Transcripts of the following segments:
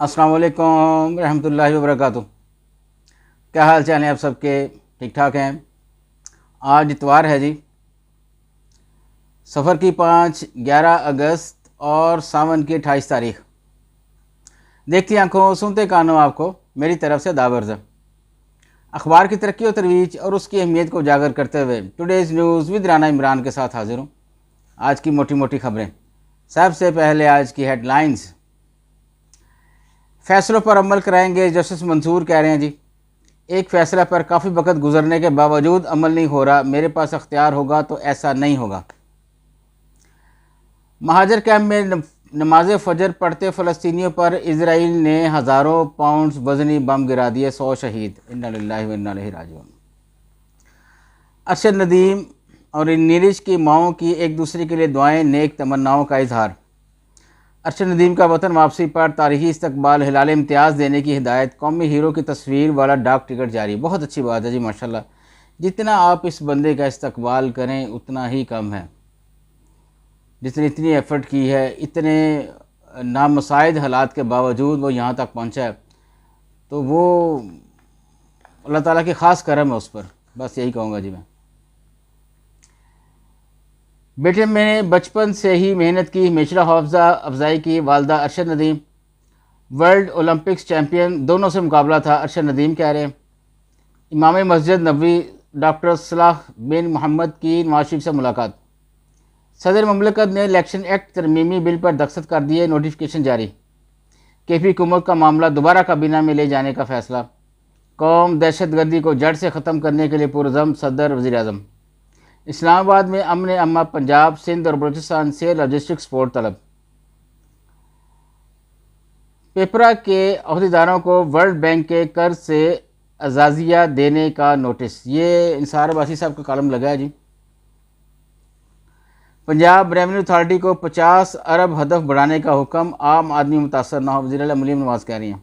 अस्सलाम वालेकुम रहमतुल्लाहि व बरकातुहू। क्या हाल चाल है आप सबके? ठीक ठाक हैं। आज इतवार है जी, सफ़र की 11 अगस्त और सावन की 28 तारीख। देखती आंखों सुनते कानों आपको मेरी तरफ से दावर्ज़। अखबार की तरक्की और तरवीज और उसकी अहमियत को उजागर करते हुए today's news with Rana Imran के साथ हाजिर हूँ। आज की मोटी मोटी खबरें। सबसे पहले आज की हेडलाइंस। फैसलों पर अमल कराएंगे, जस्टिस मंसूर कह रहे हैं जी। एक फ़ैसला पर काफ़ी वक्त गुजरने के बावजूद अमल नहीं हो रहा, मेरे पास अख्तियार होगा तो ऐसा नहीं होगा। महाजर कैंप में नमाज फजर पढ़ते फ़लस्तीनियों पर इजराइल ने हज़ारों पाउंड वजनी बम गिरा दिए, 100 शहीद। इन्ना लिल्लाहि व इन्ना इलैहि राजिऊन। अरशद नदीम और नीरज की माओं की एक दूसरे के लिए दुआएं, नेक तमन्नाओं का इजहार। अरशद नदीम का वतन वापसी पर तारीखी इस्तकबाल हिलाल इम्तियाज़ देने की हिदायत, कौमी हीरो की तस्वीर वाला डाक टिकट जारी। बहुत अच्छी बात है जी, माशाल्लाह। जितना आप इस बंदे का इस्तकबाल करें उतना ही कम है। जिसने इतनी एफ़र्ट की है, इतने नामसाइद हालात के बावजूद वो यहाँ तक पहुँचा है, तो वो अल्लाह ताला की ख़ास करम है उस पर। बस यही कहूँगा जी मैं। बेटे मैंने बचपन से ही मेहनत की, हमेशा हौसला अफजाई की। वालदा Arshad Nadeem world Olympics champion दोनों से मुकाबला था, अरशद नदीम कह रहे हैं। इमाम मस्जिद नबवी डॉक्टर सलाह बिन मोहम्मद की नवाज शरीफ से मुलाकात। सदर ममलकत ने इलेक्शन एक्ट तरमीमी बिल पर दस्तखत कर दिए, नोटिफिकेशन जारी। केपी हुकूमत का मामला दोबारा काबीना में ले जाने का फैसला। कौम दहशतगर्दी को जड़ से ख़त्म करने के लिए पुरज़म सदर वज़ीर आज़म। इस्लामाबाद में अमन अम्मा पंजाब, सिंध और बलूचिस्तान से लॉजिस्टिक सपोर्ट तलब। पेपरा के अहदेदारों को वर्ल्ड बैंक के कर्ज से अजाजिया देने का नोटिस। ये इंसार अब्बासी साहब का कॉलम लगा है जी। पंजाब रेवेन्यू अथॉरिटी को 50 अरब हदफ बढ़ाने का हुक्म, आम आदमी मुतासर ना हो, वज़ीर आला मरीम नवाज़ कह रही हैं।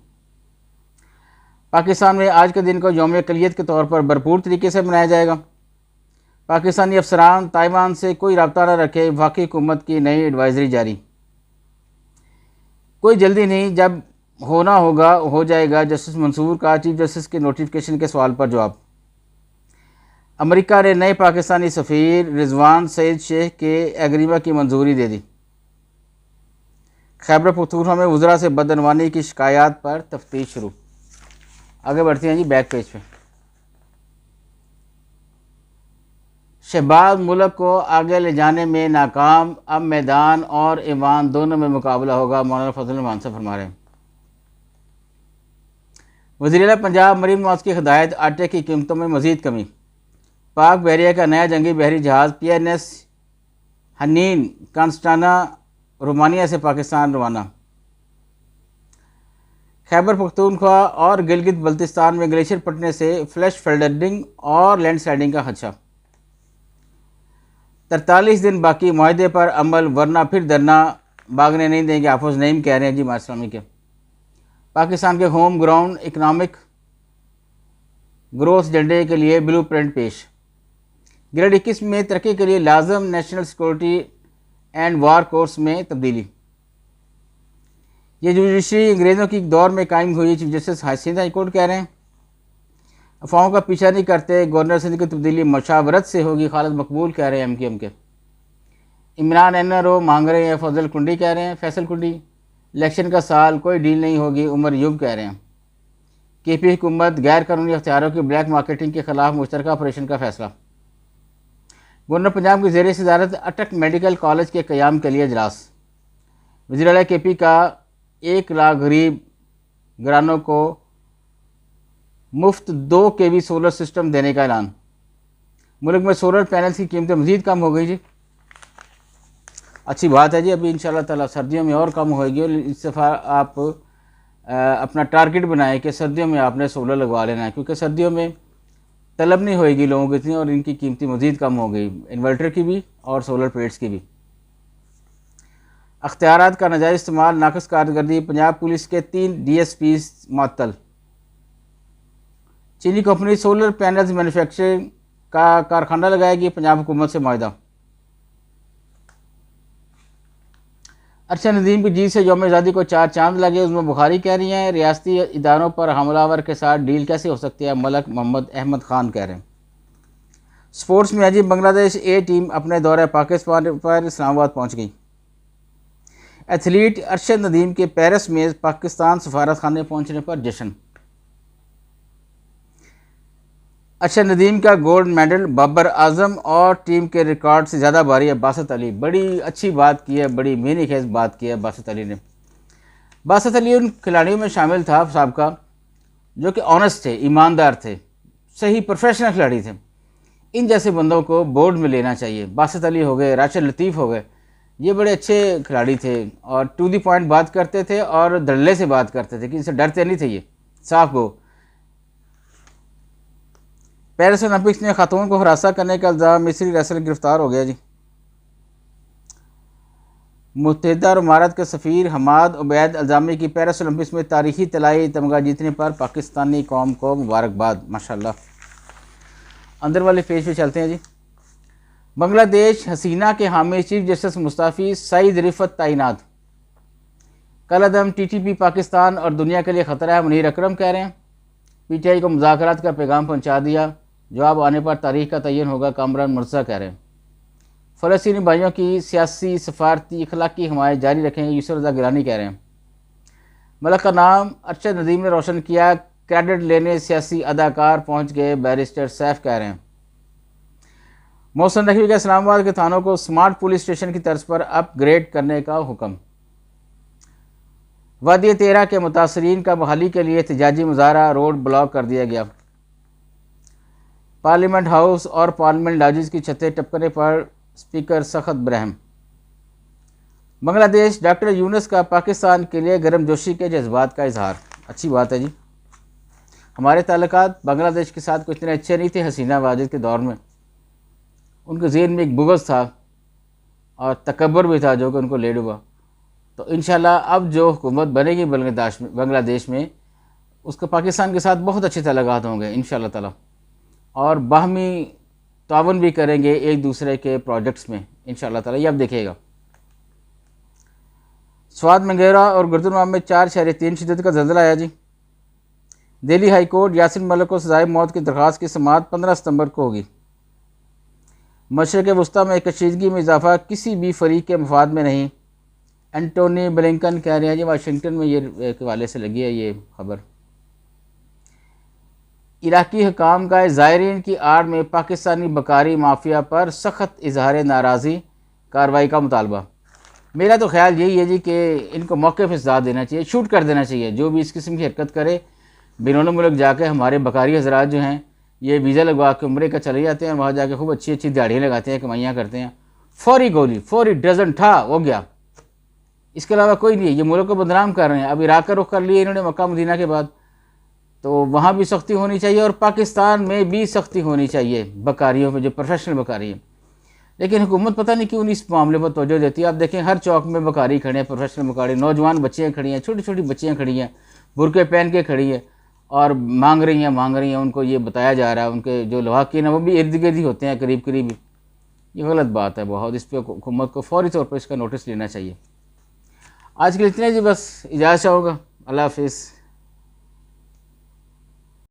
पाकिस्तान में आज के दिन को यौम अक़लियत के तौर पर भरपूर तरीके से मनाया जाएगा। पाकिस्तानी अफसरान ताइवान से कोई रब्ता न रखे, वफाकी हुकूमत की नई एडवाइजरी जारी। कोई जल्दी नहीं, जब होना होगा हो जाएगा, जस्टिस मंसूर का चीफ जस्टिस के नोटिफिकेशन के सवाल पर जवाब। अमेरिका ने नए पाकिस्तानी सफ़ीर रिजवान सईद शेख के एग्रीमा की मंजूरी दे दी। खैबर पख्तूनख्वा में वज़रा से बदअनवानी की शिकायत पर तफ्तीश शुरू। आगे बढ़ते हैं जी बैक पेज पे। शहबाज मुल्क को आगे ले जाने में नाकाम, अब मैदान और ईवान दोनों में मुकाबला होगा, मौलाना फजल रहमान से फरमा रहे हैं। वज़ीर पंजाब मरीम नवाज की हिदायत, आटे की कीमतों में मज़ीद कमी। पाक बहरिया का नया जंगी बहरी जहाज़ PNS हनीन कांस्टाना रोमानिया से पाकिस्तान रवाना। खैबर पख्तूनख्वा और गिलगित बल्तिस्तान में ग्लेशियर फटने से फ्लैश फ्लडिंग और लैंडस्लाइडिंग का खदशा। 43 दिन बाकी, मुआहदे पर अमल वरना फिर धरना, भागने नहीं देंगे, हाफिज़ नईम कह रहे हैं जी मास्टरामी के। पाकिस्तान के होम ग्राउंड इकनॉमिक ग्रोथ एजेंडे के लिए ब्लू प्रिंट पेश। ग्रेड 21 में तरक्की के लिए लाजम national security and war course में तब्दीली। ये जुडिशरी अंग्रेज़ों की दौर में कायम हुई, chief justice Sindh high court कह रहे हैं। अफवाहों का पीछा नहीं करते, गवर्नर सिंध की तब्दीली मशावरत से होगी, खालिद मकबूल कह रहे हैं MKM के। इमरान NRO मांग रहे हैं, फजल कुंडी कह रहे हैं। फैसल कुंडी, इलेक्शन का साल, कोई डील नहीं होगी, उमर यूब कह रहे हैं। KP हुकूमत गैर कानूनी अख्तियारों की ब्लैक मार्केटिंग के खिलाफ मुश्तरका ऑपरेशन का फैसला। गवर्नर पंजाब की ज़ेर सदारत अटक मेडिकल कॉलेज के क़याम के लिए इजलास। वज़ीर आला KP का 1 लाख गरीब घरानों को मुफ्त 2 kV सोलर सिस्टम देने का ऐलान। मुल्क में सोलर पैनल्स की कीमतें मज़ीद कम हो गई जी। अच्छी बात है जी। अभी इंशाल्लाह ताला सर्दियों में और कम होएगी, और इस दफ़ा आप अपना टारगेट बनाएं कि सर्दियों में आपने सोलर लगवा लेना है, क्योंकि सर्दियों में तलब नहीं होएगी लोगों की इतनी, और इनकी कीमतें मज़ीद कम हो गई, इन्वर्टर की भी और सोलर प्लेट्स की भी। अख्तियारात का नाजायज़ इस्तेमाल, नाक़िस कारकर्दगी, पंजाब पुलिस के 3 DSPs मुअत्तल। चीनी कंपनी सोलर पैनल्स मैन्युफैक्चरिंग का कारखाना लगाएगी, पंजाब हुकूमत से मुआहदा। अरशद नदीम की जीत से यौम आज़ादी को 4 चांद लगे। उसमें बुखारी कह रही हैं रियासती इदारों पर हमलावर के साथ डील कैसे हो सकती है, मलक मोहम्मद अहमद ख़ान कह रहे हैं। स्पोर्ट्स में अजीब बांग्लादेश ए टीम अपने दौरे पाकिस्तान पर इस्लामाबाद पहुंच गई। एथलीट अरशद नदीम के पेरिस में पाकिस्तान सफारत खाने पहुंचने पर जश्न। अरशद नदीम का गोल्ड मेडल बाबर आजम और टीम के रिकॉर्ड से ज़्यादा भारी है बासत अली। बड़ी अच्छी बात की है, बड़ी मीनी खेज बात की है बासत अली ने। बासत अली उन खिलाड़ियों में शामिल था साहब जो कि ऑनेस्ट थे, ईमानदार थे, सही प्रोफेशनल खिलाड़ी थे। इन जैसे बंदों को बोर्ड में लेना चाहिए। बासत अली हो गए, राशिद लतीफ़ हो गए, ये बड़े अच्छे खिलाड़ी थे और टू दी पॉइंट बात करते थे और धड़ल्ले से बात करते थे कि इनसे डरते नहीं थे। ये साफ गो। पेरिस ओलंपिक्स में खातून को हरासा करने का इल्ज़ाम मिस्री रेसलर गिरफ्तार हो गया जी। मुत्तहिदा अरब इमारात के सफ़ीर हमाद उबैद अल्जामी की पेरिस ओलंपिक्स में तारीखी तलाई तमगा जीतने पर पाकिस्तानी कौम को मुबारकबाद। माशाल्लाह। अंदर वाले पेज पे चलते हैं जी। बांग्लादेश हसीना के हामी चीफ जस्टिस मुस्ताफ़ी सईद रिफत तैनात। कल अदम TTP पाकिस्तान और दुनिया के लिए ख़तरा है, मुनीर अकरम कह रहे हैं। PTI को मुज़ाकरात का पैगाम पहुंचा दिया, जवाब आने पर तारीख का तयन होगा, कामरान मुर्तज़ा कह रहे हैं। फ़लस्तीनी भाइयों की सियासी सफारती अखलाकी हमायत जारी रखेंगे, यूसुफ रज़ा गिलानी कह रहे हैं। मलक का नाम अरशद नदीम ने रोशन किया, क्रेडिट लेने सियासी अदाकार पहुंच गए, बैरिस्टर सैफ कह रहे हैं। मोहसिन नकवी का इस्लामाबाद के थानों को स्मार्ट पुलिस स्टेशन की तर्ज पर अपग्रेड करने का हुक्म। वादी तेरह के मुतासरीन का बहाली के लिए एहतजाजी मुजाहरा रोड ब्लॉक कर दिया गया। पार्लियामेंट हाउस और पार्लियामेंट लॉजेस की छतें टपकने पर स्पीकर सख्त बरहम। बांग्लादेश डॉक्टर यूनुस का पाकिस्तान के लिए गर्मजोशी के जज्बात का इजहार। अच्छी बात है जी। हमारे ताल्लुकात बांग्लादेश के साथ कुछ इतने अच्छे नहीं थे हसीना वाजिद के दौर में। उनके ज़हन में एक बुग़्ज़ था और तकब्बुर भी था जो कि उनको ले डूबा। तो इंशाल्लाह अब जो हुकूमत बनेगी बांग्लादेश में, उसको पाकिस्तान के साथ बहुत अच्छे तल्लुकात होंगे इंशाल्लाह ताला, और बाहमी तावन भी करेंगे एक दूसरे के प्रोजेक्ट्स में इंशाल्लाह ताला। ये अब देखिएगा। स्वात मंगेरा और गुरुग्राम में 4.3 शिद्दत का ज़लज़ला आया जी। दिल्ली हाई कोर्ट यासिन मलिक को सज़ाए मौत की दरख्वास्त की समाअत 15 सितंबर को होगी। मशरिक़ वस्ता में कशीदगी में इजाफा किसी भी फरीक के मफाद में नहीं, एंटोनी ब्लिंकन कह रहे हैं जी। वाशिंगटन में ये एक हवाले से लगी है ये खबर। इराकी हुकाम का ज़ायरीन की आड़ में पाकिस्तानी बकारी माफिया पर सख्त इजहार नाराज़ी कार्रवाई का मुतालबा। मेरा तो ख्याल यही है जी कि इनको मौके पर सज़ा देना चाहिए, शूट कर देना चाहिए। जो भी इस किस्म की हरकत करे, बैरून मुल्क जाके हमारे बकारी हजरात जो हैं ये वीज़ा लगवा के उम्रे का चले जाते हैं, वहाँ जाके खूब अच्छी अच्छी दाढ़ियाँ लगाते हैं, कमाइयाँ करते हैं। फौरी गोली, फौरी डजन ठा हो गया। इसके अलावा कोई नहीं है। ये मुल्क को बदनाम कर रहे हैं। अब इराक का रुख कर लिया इन्होंने मक्का मदीना के बाद, तो वहाँ भी सख्ती होनी चाहिए और पाकिस्तान में भी सख्ती होनी चाहिए बकारियों पर, जो प्रोफेशनल बकारी हैं। लेकिन हुकूमत पता नहीं क्यों इस मामले पर तवज्जो देती है। आप देखें हर चौक में बकारी खड़े हैं, प्रोफेशनल बकारी, नौजवान बच्चियाँ खड़ी हैं, छोटी छोटी बच्चियाँ खड़ी हैं, बुरके पहन के खड़ी हैं और मांग रही हैं। उनको ये बताया जा रहा है, उनके जो लवाकिन हैं वो भी इर्द गिर्द ही होते हैं, करीब करीब। ये गलत बात है बहुत। इस पर हुकूमत को फौरी तौर पर इसका नोटिस लेना चाहिए। आज के लिए इतने जी, बस इजाज़त चाहूँगा। अल्लाह हाफिज़।